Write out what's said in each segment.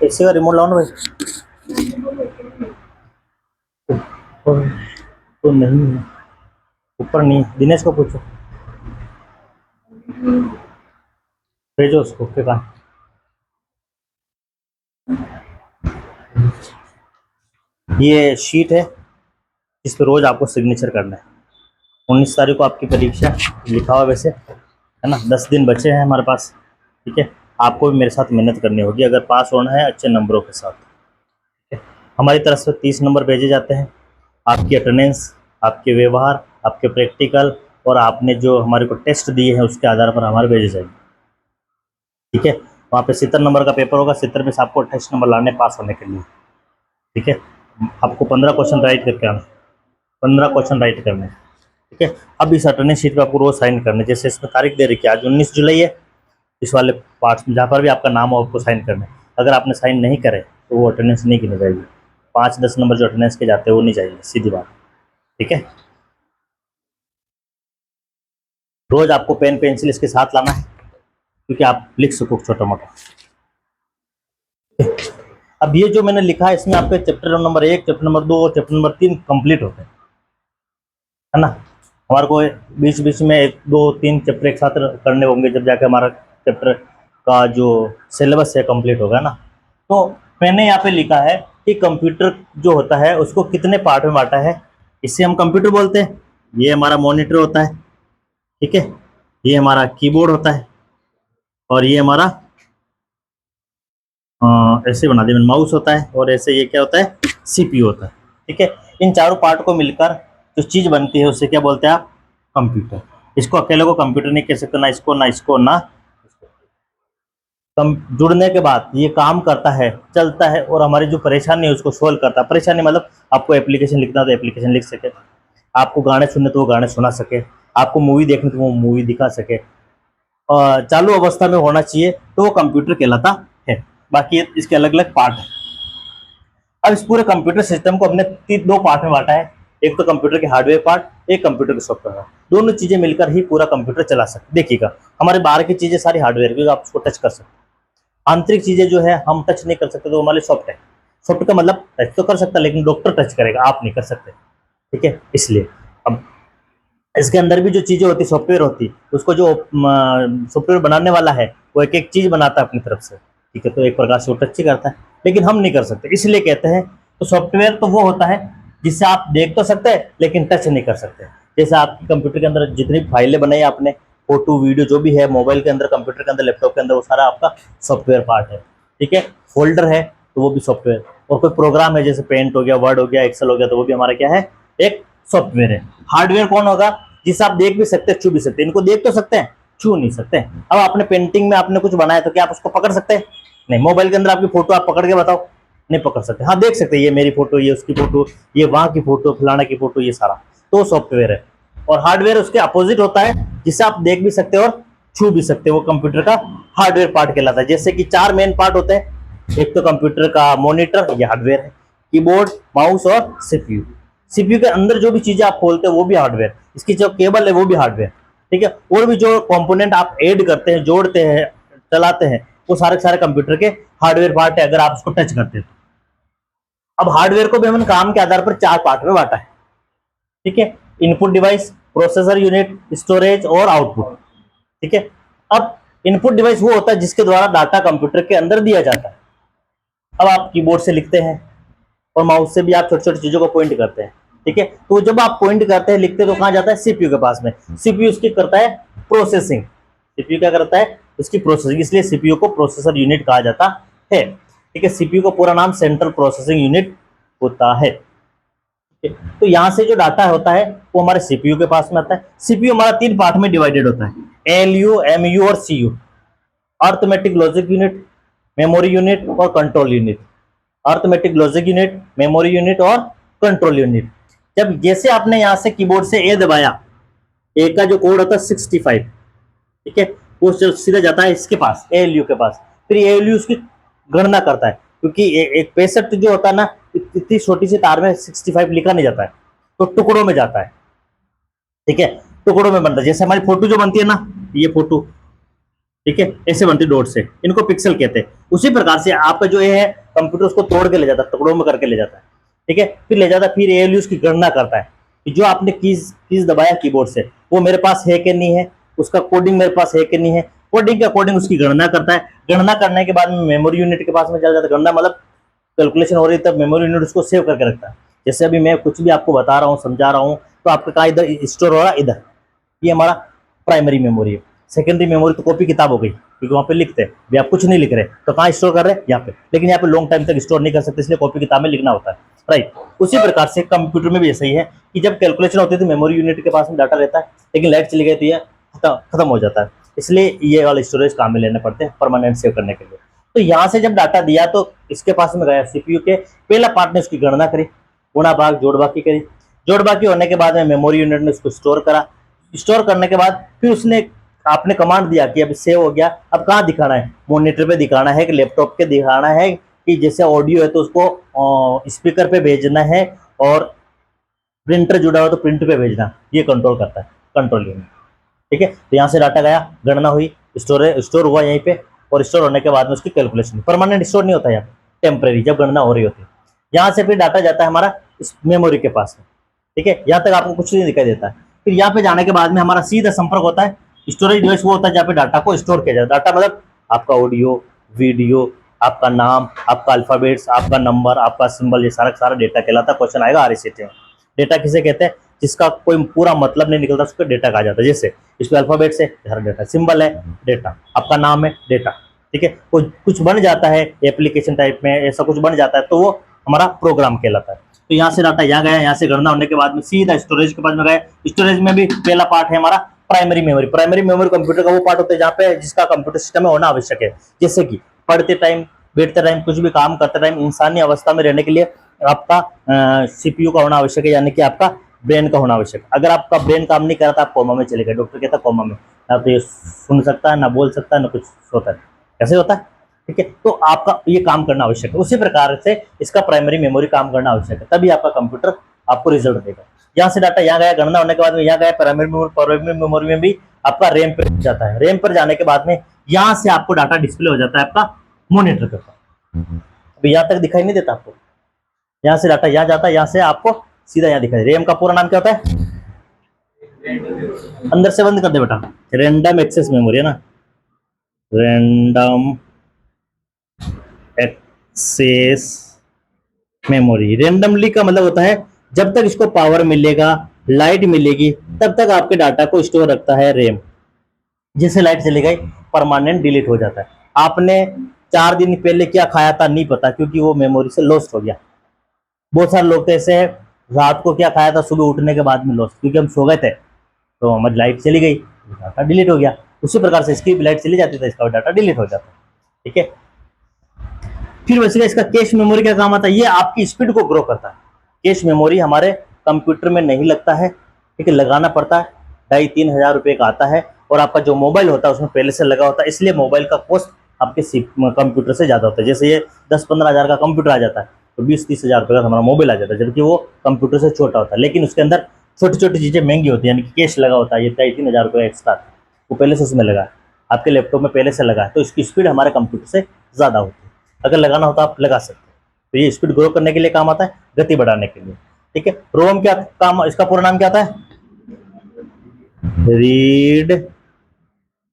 AC का remote लाओ ना भाई। ऊपर तो नहीं है, ऊपर नहीं है। दिनेश को पूछो, भेजो उसको के कहा। ये शीट है इस पे रोज आपको सिग्नेचर करना है। 19 तारीख को आपकी परीक्षा लिखा हुआ वैसे है ना, 10 दिन बचे हैं हमारे पास। ठीक है, आपको भी मेरे साथ मेहनत करनी होगी अगर पास होना है अच्छे नंबरों के साथ। ठीक है, हमारी तरफ से 30 नंबर भेजे जाते हैं। आपकी अटेंडेंस, आपके व्यवहार, आपके प्रैक्टिकल और आपने जो हमारे को टेस्ट दिए हैं उसके आधार पर हमारे भेजे जाएंगे। ठीक है, वहाँ पे 70 नंबर का पेपर होगा, 70 में से आपको 28 नंबर लाने पास होने के लिए। ठीक है, आपको 15 क्वेश्चन राइट करके आना, 15 क्वेश्चन राइट करने। ठीक है, अब इस अटेंडेंस शीट पे आपको रोज साइन करने, जैसे इसमें तारीख दे रखी है आज 19 जुलाई है, इस वाले पार्ट में जहाँ पर भी आपका नाम हो आपको साइन करना है। अगर आपने साइन नहीं करे तो वो अटेंडेंस नहीं गिनी जाएगी। 5-10 नंबर जो अटेंडेंस के जाते हैं वो नहीं जाएंगे, सीधी बात। ठीक है, रोज आपको पेन पेंसिल इसके साथ लाना है क्योंकि आप लिख सको छोटा मोटा। अब ये जो मैंने लिखा है इसमें आपके चैप्टर नंबर 1, चैप्टर नंबर 2 और चैप्टर नंबर 3 कंप्लीट होते हैं, है ना। हमारे को बीच बीच में 1, 2, 3 चैप्टर एक साथ करने होंगे जब जाके हमारा चैप्टर का जो सिलेबस है कंप्लीट होगा ना। तो मैंने यहाँ पे लिखा है कि कंप्यूटर जो होता है उसको कितने पार्ट में बांटा है। इसे हम कंप्यूटर बोलते हैं। ये हमारा मॉनिटर होता है, ठीक है, ये हमारा कीबोर्ड होता है और ये हमारा ऐसे बना दिया मैंने माउस होता है, और ऐसे ये क्या होता है, सीपीयू होता है। ठीक है, इन चारों पार्ट को मिलकर जो चीज़ बनती है उससे क्या बोलते हैं आप, कंप्यूटर। इसको अकेले को कंप्यूटर नहीं कह सकते, ना इसको ना इसको ना इसको। कम जुड़ने के बाद ये काम करता है, चलता है और हमारी जो परेशानी है उसको सोल्व करता है। परेशानी मतलब आपको एप्लीकेशन लिखना तो एप्लीकेशन लिख सके, आपको गाने सुनने तो वो गाने सुना सके, आपको मूवी देखनी तो वो मूवी दिखा सके। चालू अवस्था में होना चाहिए तो वो कंप्यूटर कहलाता है। बाकी इसके अलग अलग पार्ट है। अब इस पूरे कंप्यूटर सिस्टम को हमने 2 पार्ट में बांटा है। एक तो कंप्यूटर के हार्डवेयर पार्ट, एक कंप्यूटर के सॉफ्टवेयर पार्ट। दोनों चीजें मिलकर ही पूरा कंप्यूटर चला सकते। देखिएगा, हमारे बाहर की चीजें सारी हार्डवेयर की, आप उसको टच कर सकते हैं। आंतरिक चीजें जो है हम टच नहीं कर सकते, तो हमारे सॉफ्ट है। सॉफ्ट का मतलब टच तो कर सकता है लेकिन डॉक्टर टच करेगा, आप नहीं कर सकते। ठीक है, इसलिए अब इसके अंदर भी जो चीजें होती, सॉफ्टवेयर होती, उसको जो सॉफ्टवेयर बनाने वाला है वो एक एक चीज बनाता है अपनी तरफ से। ठीक है, तो एक प्रकार से वो टच ही करता है लेकिन हम नहीं कर सकते, इसलिए कहते हैं तो सॉफ्टवेयर तो वो होता है जिससे आप देख तो सकते हैं लेकिन टच नहीं कर सकते। जैसे आपके कंप्यूटर के अंदर जितनी फाइलें बनाई आपने, फोटो वीडियो जो भी है, मोबाइल के अंदर, कंप्यूटर के अंदर, लैपटॉप के अंदर, वो सारा आपका सॉफ्टवेयर पार्ट है। ठीक है, फोल्डर है तो वो भी सॉफ्टवेयर, और कोई प्रोग्राम है जैसे पेंट हो गया, वर्ड हो गया, एक्सेल हो गया, तो वो भी हमारा क्या है, एक सॉफ्टवेयर है। हार्डवेयर कौन होगा, जिसे आप देख भी सकते हैं, छू भी सकते हैं। इनको देख तो सकते हैं, छू नहीं सकते। अब आपने पेंटिंग में आपने कुछ बनाया तो क्या आप उसको पकड़ सकते हैं, नहीं। मोबाइल के अंदर आपकी फोटो आप पकड़ के बताओ, नहीं पकड़ सकते। हाँ, देख सकते हैं, ये मेरी फोटो, ये उसकी फोटो, ये वहां की फोटो, फलाना की फोटो, ये सारा तो सॉफ्टवेयर है। और हार्डवेयर उसके अपोजिट होता है, जिसे आप देख भी सकते हो और छू भी सकते हो, वो कंप्यूटर का हार्डवेयर पार्ट कहलाता है। जैसे कि 4 मेन पार्ट होते हैं। एक तो कंप्यूटर का मॉनिटर, ये हार्डवेयर है, कीबोर्ड, माउस और सीपीयू। सीपीयू के अंदर जो भी चीजें आप खोलते हैं वो भी हार्डवेयर, इसकी जो केबल है वो भी हार्डवेयर। ठीक है, और भी जो कंपोनेंट आप ऐड करते हैं, जोड़ते हैं, चलाते हैं, वो सारे सारे कंप्यूटर के हार्डवेयर पार्ट है अगर आप उसको टच करते हैं। अब हार्डवेयर को भी हमने काम के आधार पर 4 पार्ट में बांटा है। ठीक है, input device, processor unit, storage और आउटपुट। ठीक है, अब इनपुट डिवाइस वो होता है जिसके द्वारा डाटा कंप्यूटर के अंदर दिया जाता है। अब आप कीबोर्ड से लिखते हैं और माउस से भी आप छोटी छोटी चीजों को पॉइंट करते हैं। ठीक है, तो जब आप पॉइंट करते हैं, लिखते हैं, तो कहां जाता है, सीपीयू के पास में। सीपीयू उसकी करता है प्रोसेसिंग। सीपीयू क्या करता है, इसकी प्रोसेसिंग, इसलिए सीपीयू को प्रोसेसर यूनिट कहा जाता है। ठीक है, सीपीयू का पूरा नाम सेंट्रल प्रोसेसिंग यूनिट होता है। तो यहां से जो डाटा होता है वो हमारे सीपीयू के पास में आता है। सीपीयू हमारा 3 पार्ट में डिवाइडेड होता है, एलयू, एमयू और CU. Arithmetic logic unit, memory unit और control unit. Arithmetic logic unit, memory unit और कंट्रोल यूनिट। जब जैसे आपने यहां से कीबोर्ड से ए दबाया, ए का जो कोड होता है 65, ठीक है, वो सीधा जाता है इसके पास, एएलयू के पास। फिर एएलयू उसकी गणना करता है, क्योंकि एक 65 जो होता है ना, इतनी छोटी सी तार में 65 लिखा नहीं जाता है, तो टुकड़ों में जाता है। ठीक है, टुकड़ों में बनता है। जैसे हमारी फोटो जो बनती है ना, ये फोटो, ठीक है, ऐसे बनती है डॉट से, इनको पिक्सल कहते हैं। उसी प्रकार से आपका जो ये है कंप्यूटर उसको तोड़ के ले जाता है, टुकड़ों में करके ले जाता है, ठीक है, फिर ले जाता है, फिर एएलयू की गणना करता है कि जो आपने कीज दबाया कीबोर्ड से वो मेरे पास है कि नहीं है, उसका कोडिंग मेरे पास है कि नहीं है, कोडिंग के अकॉर्डिंग उसकी गणना करता है। गणना करने के बाद में मेमोरी यूनिट के पास में चल जाता है। गणना मतलब कैलकुलेशन हो रही है तब मेमोरी यूनिट उसको सेव करके रखता है। जैसे अभी मैं कुछ भी आपको बता रहा हूँ, समझा रहा हूँ, तो आपका कहाँ इधर स्टोर हो रहा है, इधर, ये हमारा प्राइमरी मेमोरी है। सेकेंडरी मेमोरी तो कॉपी किताब हो गई, क्योंकि वहाँ पे लिखते हैं, भी आप कुछ नहीं लिख रहे तो कहाँ स्टोर कर रहे हैं, यहाँ पे, लेकिन यहाँ पे लॉन्ग टाइम तक स्टोर नहीं कर सकते, इसलिए कॉपी किताब में लिखना होता है, राइट। उसी प्रकार से कंप्यूटर में भी ऐसा ही है कि जब कैलकुलेशन होती है तो मेमोरी यूनिट के पास में डाटा रहता है, लेकिन लाइट चली गई तो ये खत्म हो जाता है, इसलिए ये वाले स्टोरेज काम में लेने पड़ते हैं परमानेंट सेव करने के लिए। तो यहाँ से जब डाटा दिया तो इसके पास में गया सीपीयू के, पहला पार्ट ने उसकी गणना करी, गुणा भाग जोड़ बाकी करी, जोड़ बाकी होने के बाद में मेमोरी यूनिट ने उसको स्टोर करा, स्टोर करने के बाद फिर उसने आपने कमांड दिया कि अब सेव हो गया, अब कहाँ दिखाना है, मॉनिटर पे दिखाना है कि लैपटॉप के दिखाना है, कि जैसे ऑडियो है तो उसको स्पीकर पे भेजना है, और प्रिंटर जुड़ा हो तो प्रिंट पे भेजना, ये कंट्रोल करता है कंट्रोल यूनिट, ठीक है। तो यहाँ से डाटा गया, गणना हुई, स्टोर हुआ यहीं पे, और स्टोर होने के बाद में उसकी कैलकुलेशन, परमानेंट स्टोर नहीं होता यहाँ, टेम्परेरी जब गणना हो रही होती है। यहाँ से फिर डाटा जाता है हमारा इस मेमोरी के पास में, ठीक है, यहाँ तक आपको कुछ नहीं दिखाई देता है। फिर यहाँ पे जाने के बाद में हमारा सीधा संपर्क होता है स्टोरेज डिवाइस, वो होता है जहाँ पे डाटा को स्टोर किया जाता है। डाटा मतलब आपका ऑडियो, वीडियो, आपका नाम, आपका अल्फाबेट्स, आपका नंबर, आपका सिंबल, ये सारा सारा डेटा कहलाता है। क्वेश्चन आएगा आरएसटी में, डेटा किसे कहते हैं, जिसका कोई पूरा मतलब नहीं निकलता उसको डेटा कहा जाता है। जैसे इसमें अल्फाबेट्स है, सारा डेटा, सिंबल है, डेटा, आपका नाम है, डेटा, ठीक है। कुछ बन जाता है एप्लीकेशन टाइप में, ऐसा कुछ बन जाता है तो वो हमारा प्रोग्राम कहलाता है। तो यहाँ से डाटा यहाँ गया, यहाँ से गणना होने के बाद में सीधा स्टोरेज के पास में गए। स्टोरेज में भी पहला पार्ट है हमारा primary memory. Primary memory computer का वो पार्ट होता है जहाँ पे जिसका कंप्यूटर सिस्टम में होना आवश्यक है। जैसे कि पढ़ते टाइम, बैठते टाइम, कुछ भी काम करते टाइम इंसानी अवस्था में रहने के लिए आपका सीपीयू का होना आवश्यक है, यानी कि आपका ब्रेन का होना आवश्यक है। अगर आपका ब्रेन काम नहीं कर रहा था, आप कोमा में चले गए, डॉक्टर कहता है कोमा में, ना तो ये सुन सकता है, ना बोल सकता है, ना कुछ होता है, कैसे होता है, ठीक है। तो आपका ये काम करना आवश्यक है। उसी प्रकार से इसका प्राइमरी मेमोरी काम करना आवश्यक है, तभी आपका कंप्यूटर आपको रिजल्ट देगा। यहाँ से डाटा यहाँ गया, गणना होने के बाद में यहाँ गया प्राइमरी मेमोरी। प्राइमरी मेमोरी में भी आपका रैम पर जाता है। रैम पर जाने के बाद में यहाँ से आपको डाटा डिस्प्ले हो जाता है आपका मॉनिटर के ऊपर। अभी यहाँ तक दिखाई नहीं देता आपको, यहाँ से डाटा यहाँ जाता है, यहाँ से आपको सीधा यहाँ दिखाई। रैम का पूरा नाम क्या होता है, अंदर से बंद कर दे बेटा, रैंडम एक्सेस मेमोरी है ना, रैंडम एक्सेस मेमोरी। रैंडमली का मतलब होता है जब तक इसको पावर मिलेगा, लाइट मिलेगी, तब तक आपके डाटा को स्टोर रखता है रैम। जैसे लाइट चली गई, परमानेंट डिलीट हो जाता है। आपने 4 दिन पहले क्या खाया था नहीं पता, क्योंकि वो मेमोरी से लॉस्ट हो गया। बहुत सारे लोग तो ऐसे हैं, रात को क्या खाया था सुबह उठने के बाद में लॉस्ट, क्योंकि हम सो गए थे तो हमारी लाइट चली गई, डाटा डिलीट हो गया। उसी प्रकार से इसकी लाइट चली जाती है, इसका डाटा डिलीट हो जाता है, ठीक है। फिर वैसे इसका कैश मेमोरी का काम आता है, ये आपकी स्पीड को ग्रो करता है। कैश मेमोरी हमारे कंप्यूटर में नहीं लगता है, ठीक है, लगाना पड़ता है, 2,500-3 हज़ार रुपये का आता है। और आपका जो मोबाइल होता है उसमें पहले से लगा होता है, इसलिए मोबाइल का कॉस्ट आपके कंप्यूटर से ज़्यादा होता है। जैसे ये 10-15 हज़ार का कंप्यूटर आ जाता है तो 20-30 हज़ार रुपये का हमारा मोबाइल आ जाता है, जबकि वो कंप्यूटर से छोटा होता है, लेकिन उसके अंदर छोटी छोटी चीज़ें महंगी होती है, यानी कि कैश लगा होता है। ये 2,500-3 हज़ार रुपये एक्स्ट्रा वो पहले से उसमें लगा है, आपके लैपटॉप में पहले से लगा है, तो इसकी स्पीड हमारे कंप्यूटर से ज़्यादा होती है। अगर लगाना होता आप लगा सकते हैं। तो ये स्पीड ग्रो करने के लिए काम आता है, गति बढ़ाने के लिए, ठीक है। रोम क्या काम, इसका पूरा नाम क्या आता है, रीड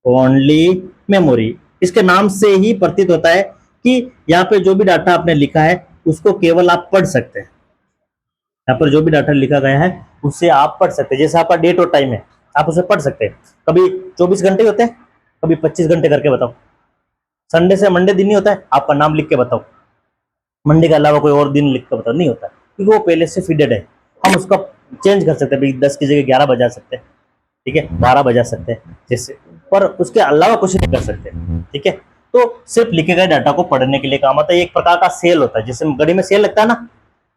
ओनली मेमोरी। इसके नाम से ही प्रतीत होता है कि यहाँ पे जो भी डाटा आपने लिखा है उसको केवल आप पढ़ सकते हैं। यहाँ पर जो भी डाटा लिखा गया है उससे आप पढ़ सकते हैं। जैसे आपका डेट और टाइम है, आप उसे पढ़ सकते हैं। कभी 24 घंटे होते हैं, कभी 25 घंटे करके बताओ। संडे से मंडे दिन नहीं होता है, आपका नाम लिख के बताओ। मंडे के अलावा कोई और दिन लिख के बताओ, नहीं होता, क्योंकि वो पहले से फीडेड है। हम उसका चेंज कर सकते हैं, 10 की जगह 11 बजा सकते हैं, ठीक है, 12 बजा सकते हैं जैसे, पर उसके अलावा कुछ नहीं कर सकते, ठीक है। तो सिर्फ लिखे गए डाटा को पढ़ने के लिए काम आता है। एक प्रकार का सेल होता है, जैसे घड़ी में सेल लगता है ना,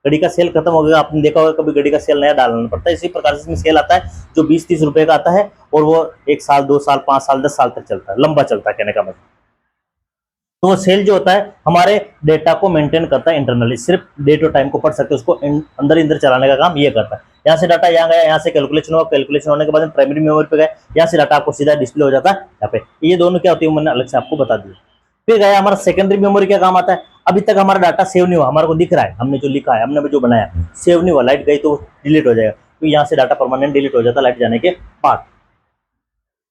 घड़ी का सेल खत्म हो गया, आपने देखा होगा कभी घड़ी का सेल नया डालना पड़ता है। इसी प्रकार से इसमें सेल आता है जो 20-30 रुपए का आता है, और वो 1 साल, 2 साल, 5 साल, 10 साल तक चलता है, लंबा चलता है कहने का मतलब। तो वो सेल जो होता है हमारे डेटा को मेंटेन करता है इंटरनली। सिर्फ डेट और टाइम को पढ़ सकते हैं, उसको अंदर चलाने का काम ये करता है। यहाँ से डाटा यहाँ गया, यहाँ से कैलकुलेशन हुआ, कैलकुलेशन होने के बाद प्राइमरी मेमोरी पे गए, यहाँ से डाटा आपको सीधा डिस्प्ले हो जाता है यहाँ पे। ये दोनों क्या होती है मैंने अलग से आपको बता दिया। फिर गया हमारा सेकेंडरी मेमोरी, क्या काम आता है, अभी तक हमारा डाटा सेव नहीं हुआ, हमारे को दिख रहा है, हमने जो लिखा है, हमने जो बनाया, सेव नहीं हुआ, लाइट गई तो डिलीट हो जाएगा, तो यहाँ से डाटा परमानेंट डिलीट हो जाता है लाइट जाने के बाद।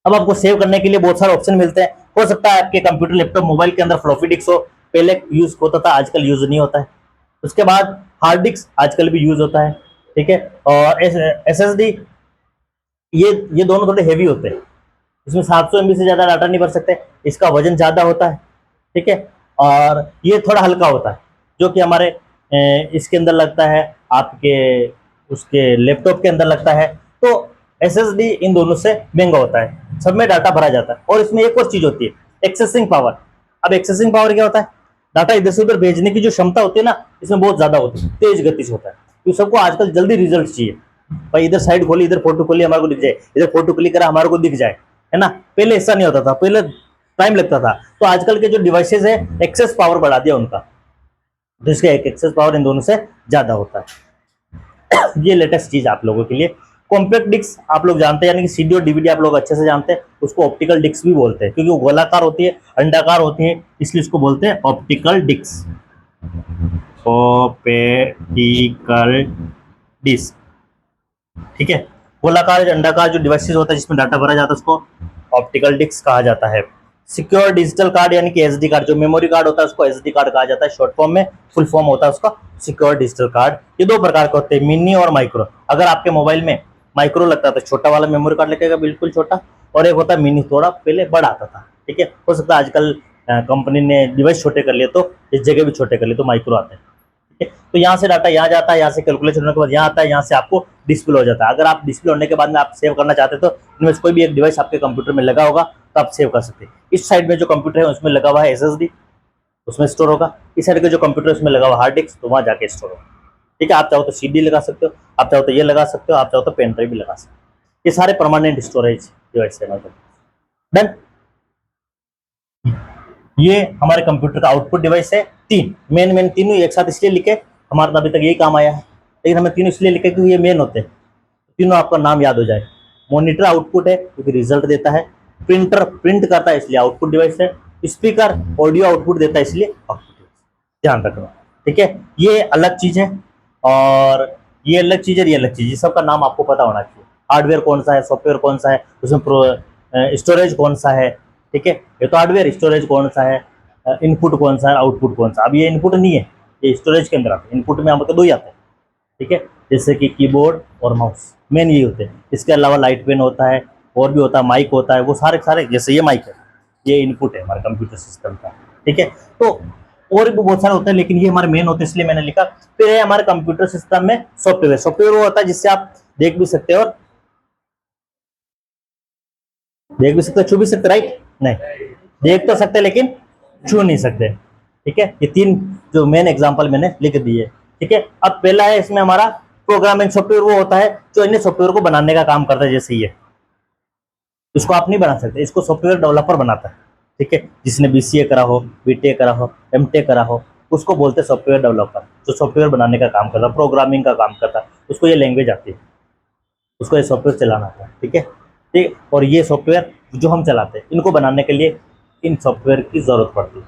अब आपको सेव करने के लिए बहुत सारे ऑप्शन मिलते हैं। हो सकता है आपके कंप्यूटर, लैपटॉप, मोबाइल के अंदर फ्लॉपी डिस्क हो, पहले यूज होता था, आजकल यूज नहीं होता है। उसके बाद हार्ड डिस्क आजकल भी यूज होता है, ठीक है। और SSD, ये दोनों थोड़े हेवी होते हैं, इसमें 700 MB से ज्यादा डाटा नहीं भर सकते, इसका वजन ज्यादा होता है, ठीक है। और ये थोड़ा हल्का होता है, जो कि हमारे इसके अंदर लगता है, आपके उसके लैपटॉप के अंदर लगता है। तो SSD इन दोनों से महंगा होता है, सब में डाटा भरा जाता है। और इसमें एक और चीज होती है, एक्सेसिंग पावर। अब एक्सेसिंग पावर क्या होता है, डाटा इधर से उधर भेजने की जो क्षमता होती है ना, इसमें बहुत ज्यादा होती है, तेज गति से होता है, क्योंकि सबको आजकल जल्दी रिजल्ट चाहिए। भाई इधर साइड खोली, इधर फोटो खोली, हमारे को दिख जाए, इधर फोटो क्लिक करा, हमारे को दिख जाए, है ना। पहले ऐसा नहीं होता था, पहले टाइम लगता था। तो आजकल के जो डिवाइसेस है, एक्सेस पावर बढ़ा दिया उनका, तो इसका एक एक्सेस पावर इन दोनों से ज्यादा होता है। ये लेटेस्ट चीज आप लोगों के लिए। कॉम्पैक्ट डिस्क आप लोग जानते हैं, यानी कि सीडी और डीवीडी आप लोग अच्छे से जानते हैं, उसको ऑप्टिकल डिस्क भी बोलते हैं, क्योंकि वो गोलाकार होती है, अंडाकार होती है, इसलिए इसको बोलते हैं ऑप्टिकल डिस्क। ऑप्टिकल डिस्क, ठीक है। गोलाकार अंडाकार जो डिवाइसेस होता है जिसमें डाटा भरा जाता है, उसको ऑप्टिकल डिस्क कहा जाता है। सिक्योर डिजिटल कार्ड यानी कि SD कार्ड, जो मेमोरी कार्ड होता है उसको SD कार्ड कहा जाता है शॉर्ट फॉर्म में, फुल फॉर्म होता है उसका सिक्योर डिजिटल कार्ड। ये दो प्रकार के होते हैं, मिनी और माइक्रो। अगर आपके मोबाइल में माइक्रो लगता है तो छोटा वाला मेमोरी कार्ड लगेगा, बिल्कुल छोटा, और एक होता है मिनी, थोड़ा पहले बड़ा आता था, ठीक है। हो सकता है आजकल कंपनी ने डिवाइस छोटे कर लिए तो इस जगह भी छोटे कर लिए, तो माइक्रो आते हैं, ठीक है। तो यहाँ से डाटा यहाँ जाता है, यहाँ से कैलकुलेशन होने के बाद यहाँ आता है, यहाँ से आपको डिस्प्ले हो जाता है। अगर आप डिस्प्ले होने के बाद में आप सेव करना चाहते हैं तो इनमें से कोई भी एक डिवाइस आपके कंप्यूटर में लगा होगा तो आप सेव कर सकते हैं। इस साइड में जो कंप्यूटर है उसमें लगा हुआ है SSD, उसमें स्टोर होगा। इस साइड के जो कंप्यूटर है उसमें लगा हुआ हार्ड डिस्क, तो वहाँ जाके स्टोर होगा, ठीक है। आप चाहो तो CD लगा सकते हो, आप चाहो तो ये लगा सकते हो, आप चाहो तो पेन ड्राइव भी लगा सकते हो। ये सारे परमानेंट स्टोरेज डिवाइस है मतलब। डन। ये हमारे कंप्यूटर का आउटपुट डिवाइस है। मेन तीनों एक साथ इसलिए लिखे, हमारा अभी तक यही काम आया है, लेकिन हमें तीनों इसलिए लिखे क्योंकि ये मेन होते हैं, तीनों आपका नाम याद हो जाए। मॉनिटर आउटपुट है क्योंकि रिजल्ट देता है, प्रिंटर प्रिंट करता है इसलिए आउटपुट डिवाइस है, स्पीकर ऑडियो आउटपुट देता है इसलिए आउटपुट डिवाइस, ध्यान रखना, ठीक है। ये अलग चीज है और ये अलग चीज है, ये अलग चीज है, सबका नाम आपको पता होना चाहिए। हार्डवेयर कौन सा है, सॉफ्टवेयर कौन सा है, उसमें स्टोरेज कौन सा है, ठीक है। ये तो हार्डवेयर, स्टोरेज कौन सा है, इनपुट कौन सा है, आउटपुट कौन सा। अब ये इनपुट नहीं है, ये स्टोरेज के अंदर आता है। इनपुट में हमको दो ही आते हैं, ठीक है, जैसे कि कीबोर्ड और माउस, मेन यही होते हैं। इसके अलावा लाइट पेन होता है, और भी होता है, माइक होता है, वो सारे सारे, जैसे ये माइक है, ये इनपुट है हमारे कंप्यूटर सिस्टम का, ठीक है। तो और भी बहुत सारे होते हैं, लेकिन ये हमारे मेन होते हैं इसलिए मैंने लिखा। फिर है हमारे कंप्यूटर सिस्टम में सॉफ्टवेयर। सॉफ्टवेयर वो होता है जिससे आप देख भी सकते हो और देख भी सकते हो, छू भी सकते, राइट? नहीं, देख तो सकते लेकिन छू नहीं सकते, ठीक है। ये तीन जो मेन एग्जांपल मैंने लिख दिए, ठीक है। अब पहला है इसमें हमारा प्रोग्रामिंग सॉफ्टवेयर, वो होता है जो अन्य सॉफ्टवेयर को बनाने का काम करता है, जैसे ये, इसको आप नहीं बना सकते, इसको सॉफ्टवेयर डेवलपर बनाता है, ठीक है। जिसने BCA करा हो, BTech करा हो, MTech करा हो, उसको बोलते हैं सॉफ्टवेयर डेवलपर, जो सॉफ्टवेयर बनाने का काम करता है, प्रोग्रामिंग का काम करता है, उसको ये लैंग्वेज आती है, उसको ये सॉफ्टवेयर चलाना आता है, ठीक है, ठीक। और ये सॉफ्टवेयर जो हम चलाते हैं, इनको बनाने के लिए इन सॉफ्टवेयर की जरूरत पड़ती है,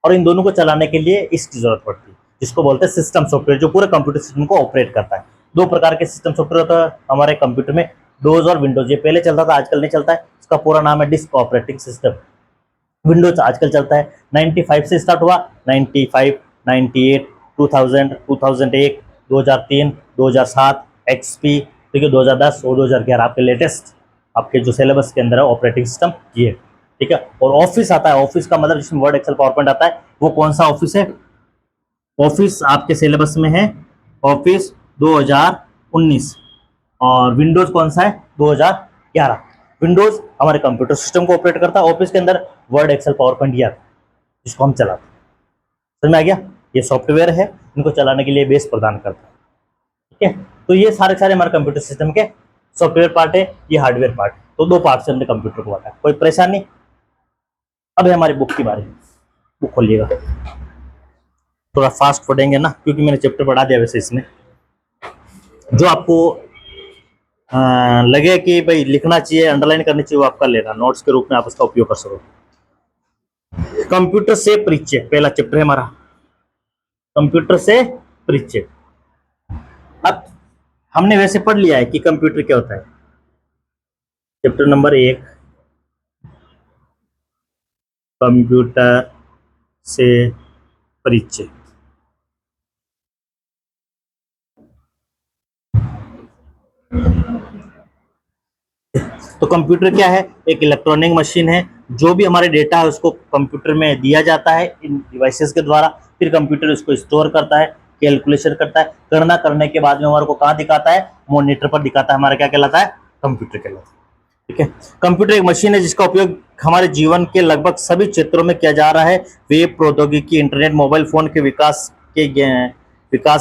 और इन दोनों को चलाने के लिए इसकी जरूरत पड़ती है, जिसको बोलते हैं सिस्टम सॉफ्टवेयर, जो पूरे कंप्यूटर सिस्टम को ऑपरेट करता है। दो प्रकार के सिस्टम सॉफ्टवेयर होता है हमारे कंप्यूटर में, डोज और विंडोज। ये पहले चलता था, आजकल नहीं चलता है, इसका पूरा नाम है डिस्क ऑपरेटिंग सिस्टम। विंडोज आजकल चलता है, 95 से स्टार्ट हुआ, 95, 98, 2000, 2001, 2003, 2007, XP, ठीक है, 2010 और 2011 आपके लेटेस्ट, आपके जो सिलेबस के अंदर है ऑपरेटिंग सिस्टम ये, ठीक है। और ऑफिस आता है, ऑफिस का मतलब जिसमें वर्ड, एक्सेल, पावर पॉइंट आता है, वो कौन सा ऑफिस है? ऑफिस आपके सिलेबस में है ऑफिस 2019, और विंडोज कौन सा है? 2011। विंडोज हमारे कंप्यूटर सिस्टम को ऑपरेट करता है, ऑफिस के अंदर वर्ड, एक्सेल, पावर पॉइंट ये आता है, जिसको हम चलाते हैं। समझ में आ गया? ये सॉफ्टवेयर है, इनको चलाने के लिए बेस प्रदान करता है, ठीक है। तो ये सारे सारे हमारे कंप्यूटर सिस्टम के सॉफ्टवेयर पार्ट है, ये हार्डवेयर पार्ट, तो दो पार्ट से हमने कंप्यूटर को बांटा है, कोई परेशानी? अब है हमारी बुक की बारी, बुक खोलिएगा, थोड़ा फास्ट पढ़ेंगे ना, क्योंकि मैंने चैप्टर पढ़ा दिया वैसे इसमें। जो आपको लगे कि भाई लिखना चाहिए, अंडरलाइन करनी चाहिए, वो आप कर लेना, नोट्स के रूप में आप उसका उपयोग कर सको। कंप्यूटर से परिचय पहला चैप्टर है हमारा, कंप्यूटर से परिचय। अब हमने वैसे पढ़ लिया है कि कंप्यूटर क्या होता है। चैप्टर नंबर 1, कंप्यूटर से परिचय। तो कंप्यूटर क्या है? एक इलेक्ट्रॉनिक मशीन है, जो भी हमारे डेटा है उसको कंप्यूटर में दिया जाता है इन डिवाइसेस के द्वारा, फिर कंप्यूटर उसको स्टोर करता है, कैलकुलेशन करता है, गणना करने के बाद में हमारे को कहाँ दिखाता है? मॉनिटर पर दिखाता है। हमारा क्या कहलाता है? कंप्यूटर कहलाता है। ठीक है। कंप्यूटर एक मशीन है जिसका उपयोग हमारे जीवन के लगभग सभी क्षेत्रों में किया जा रहा है। वेब प्रौद्योगिकी, इंटरनेट, मोबाइल फोन के विकास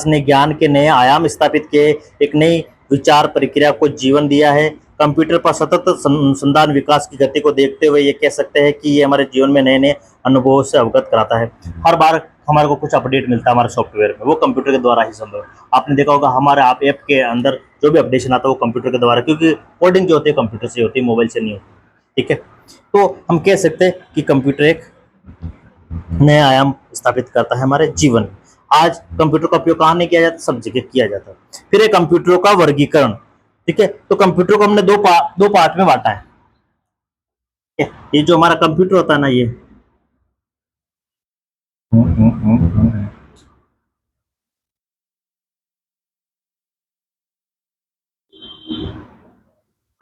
ने ज्ञान के नए आयाम स्थापित किए, एक नई विचार प्रक्रिया को जीवन दिया है। कंप्यूटर पर सतत अनुसंधान विकास की गति को देखते हुए ये कह सकते हैं कि ये हमारे जीवन में नए नए अनुभवों से अवगत कराता है। हर बार हमारे को कुछ अपडेट मिलता है हमारे सॉफ्टवेयर में, वो कंप्यूटर के द्वारा ही संभव है। आपने देखा होगा हमारे आप ऐप के अंदर जो भी अपडेशन आता है वो कंप्यूटर के द्वारा, क्योंकि कोडिंग जो होती है कंप्यूटर से होती है, मोबाइल से नहीं होती। ठीक है। तो हम कह सकते हैं कि कंप्यूटर एक नया आयाम स्थापित करता है हमारे जीवन में। आज कंप्यूटर का उपयोग कहाँ नहीं किया जाता? सब जगह किया जाता है। फिर एक कंप्यूटरों का वर्गीकरण। ठीक है। तो कंप्यूटर को हमने दो पार्ट में बांटा है। ये जो हमारा कंप्यूटर होता है ना, ये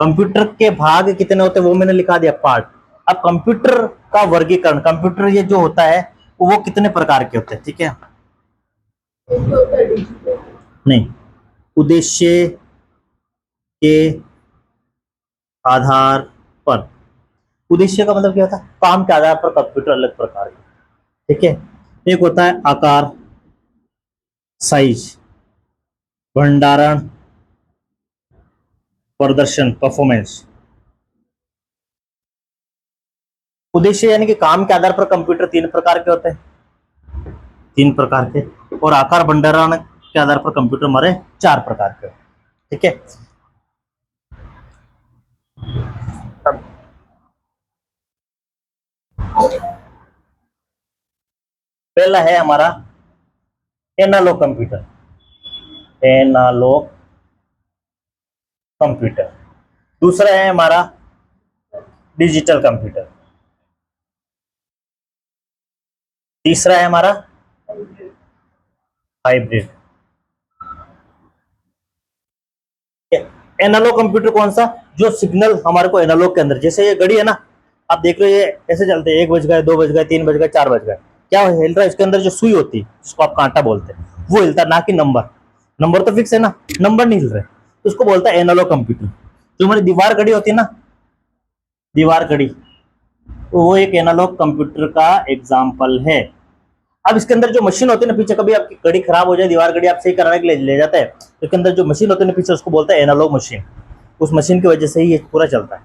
कंप्यूटर के भाग कितने होते हैं वो मैंने लिखा दिया, पार्ट। अब कंप्यूटर का वर्गीकरण, कंप्यूटर ये जो होता है वो कितने प्रकार के होते हैं? ठीक है। नहीं, उद्देश्य के आधार पर। उद्देश्य का मतलब क्या होता है? काम के आधार पर कंप्यूटर अलग प्रकार के। ठीक है। एक होता है आकार, साइज, भंडारण, प्रदर्शन, परफॉर्मेंस। उद्देश्य यानी कि काम के आधार पर कंप्यूटर तीन प्रकार के होते हैं, तीन प्रकार के। और आकार भंडारण के आधार पर कंप्यूटर हमारे चार प्रकार के। ठीक है। पहला है हमारा एनालॉग कंप्यूटर, एनालॉग कंप्यूटर। दूसरा है हमारा डिजिटल कंप्यूटर। तीसरा है हमारा हाइब्रिड। एनालॉग कंप्यूटर कौन सा? जो सिग्नल हमारे को एनालॉग के अंदर, जैसे ये घड़ी है ना, आप देख रहे हो ये ऐसे चलते हैं, 1 बज गए, 2 बज गए, 3 बज गए, 4 बज गए, क्या हिल रहा है? इसके अंदर जो सुई होती है जिसको आप कांटा बोलते हैं वो हिलता है, ना कि नंबर। नंबर तो फिक्स है ना, नंबर नहीं हिल रहे, तो उसको बोलता है एनालॉग कंप्यूटर। जो हमारी दीवार घड़ी होती है ना, दीवार घड़ी, तो वो एक एनालॉग कंप्यूटर का एग्जाम्पल है। अब इसके अंदर जो मशीन होती है ना पीछे, कभी आपकी घड़ी खराब हो जाए, दीवार घड़ी आप सही कराने के लिए ले जाते हैं, तो इसके अंदर जो मशीन होती है ना पीछे, उसको बोलता है एनालॉग मशीन। उस मशीन की वजह से ही ये पूरा चलता है।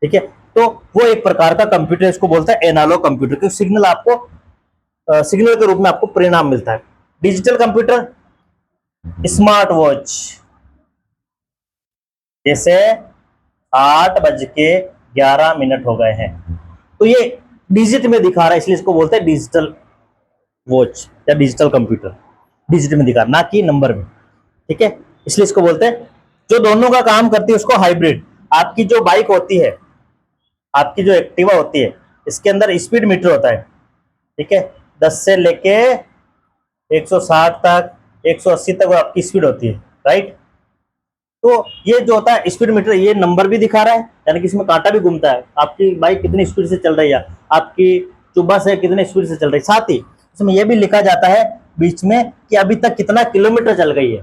ठीक है। तो वो एक प्रकार का कंप्यूटर, इसको बोलता है एनालॉग कंप्यूटर, क्योंकि सिग्नल आपको सिग्नल के रूप में आपको परिणाम मिलता है। डिजिटल कंप्यूटर, स्मार्ट वॉच, जैसे 8:11 हो गए हैं, तो ये डिजिट में दिखा रहा है, इसलिए इसको बोलते हैं डिजिटल वॉच या डिजिटल कंप्यूटर। डिजिट में दिखा, ना कि नंबर में। ठीक है। इसलिए इसको बोलते हैं। जो दोनों का काम करती है उसको हाइब्रिड। आपकी जो बाइक होती है, आपकी जो एक्टिवा होती है, इसके अंदर स्पीड मीटर होता है। ठीक है। 10 से लेके 160 तक, 180 तक आपकी स्पीड होती है, राइट। तो ये जो होता है स्पीड मीटर, ये नंबर भी दिखा रहा है, यानी कि इसमें कांटा भी घूमता है, आपकी बाइक कितनी स्पीड से चल रही है, आपकी चुब्बा से कितनी स्पीड से चल रही है। साथ ही इसमें यह भी लिखा जाता है बीच में कि अभी तक कितना किलोमीटर चल गई है।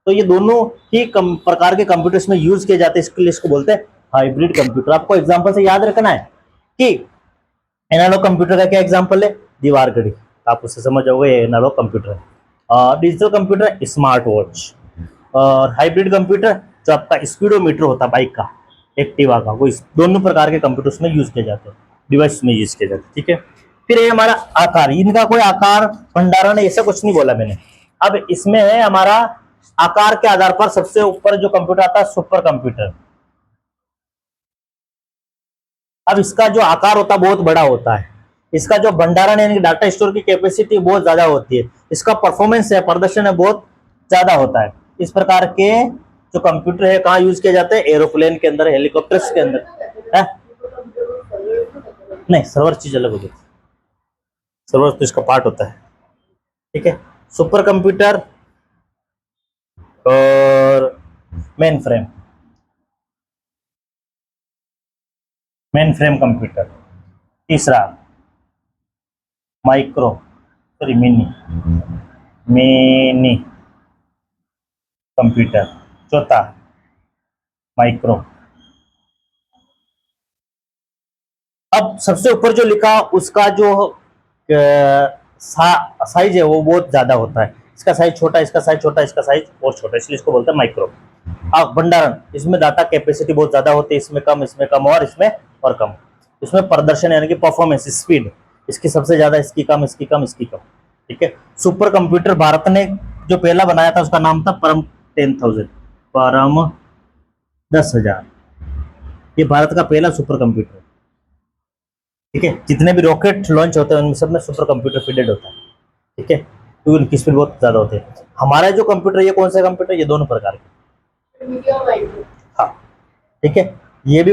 तो ये दोनों ही प्रकार के कंप्यूटर्स में यूज किए जाते हैं, इसके लिए इसको बोलते हैं हाइब्रिड कंप्यूटर। आपको एग्जांपल से याद रखना है कि एनालॉग कंप्यूटर का क्या एग्जांपल है? दीवार घड़ी, आप उससे समझ जाओगे ये एनालॉग कंप्यूटर है। डिजिटल कंप्यूटर स्मार्ट वॉच, और हाइब्रिड कंप्यूटर जो आपका स्पीडोमीटर होता है बाइक का, एक्टिवा का, वो इस दोनों प्रकार के कंप्यूटर्स में यूज किए जाते हैं, डिवाइस में यूज किए जाते हैं। ठीक है। फिर ये हमारा आकार, इनका कोई आकार भंडारण ऐसा कुछ नहीं बोला मैंने। अब इसमें है हमारा आकार के आधार पर सबसे ऊपर जो कंप्यूटर आता है सुपर कंप्यूटर। अब इसका जो आकार होता है बहुत बड़ा होता है, इसका जो भंडारण यानी डाटा स्टोर की कैपेसिटी बहुत ज्यादा होती है, इसका परफॉर्मेंस है, प्रदर्शन है बहुत ज्यादा होता है। इस प्रकार के जो कंप्यूटर है कहाँ यूज किए जाते हैं? एरोप्लेन के अंदर, हेलीकॉप्टर्स के अंदर है? नहीं, सर्वर चीज अलग होती है, सर्वर तो इसका पार्ट होता है। ठीक है, सुपर कंप्यूटर और mainframe, mainframe computer. तीसरा micro, sorry mini, mini computer. चौथा माइक्रो। अब सबसे ऊपर जो लिखा उसका जो साइज है वो बहुत ज्यादा होता है, इसका साइज छोटा, इसका साइज छोटा, इसका साइज और छोटा, इसलिए इसको बोलते हैं माइक्रो। अब भंडारण, इसमें डाटा कैपेसिटी बहुत ज्यादा होती है, इसमें कम और इसमें और कम। इसमें प्रदर्शन यानी कि परफॉर्मेंस, स्पीड, इसकी सबसे ज्यादा, इसकी कम, इसकी कम, इसकी कम। ठीक है, सुपर कंप्यूटर भारत ने जो पहला बनाया था उसका नाम था परम 10,000, परम 10,000। ये भारत का पहला सुपर कंप्यूटर। ठीक है, जितने भी रॉकेट लॉन्च होते हैं उनमें सब में सुपर कंप्यूटर फिटेड होता है। ठीक है, क्योंकि उनकी स्पीड बहुत ज्यादा होती है। हमारा जो कंप्यूटर, ये कौन सा कंप्यूटर? ये दोनों प्रकार के। हाँ, ठीक है, ये भी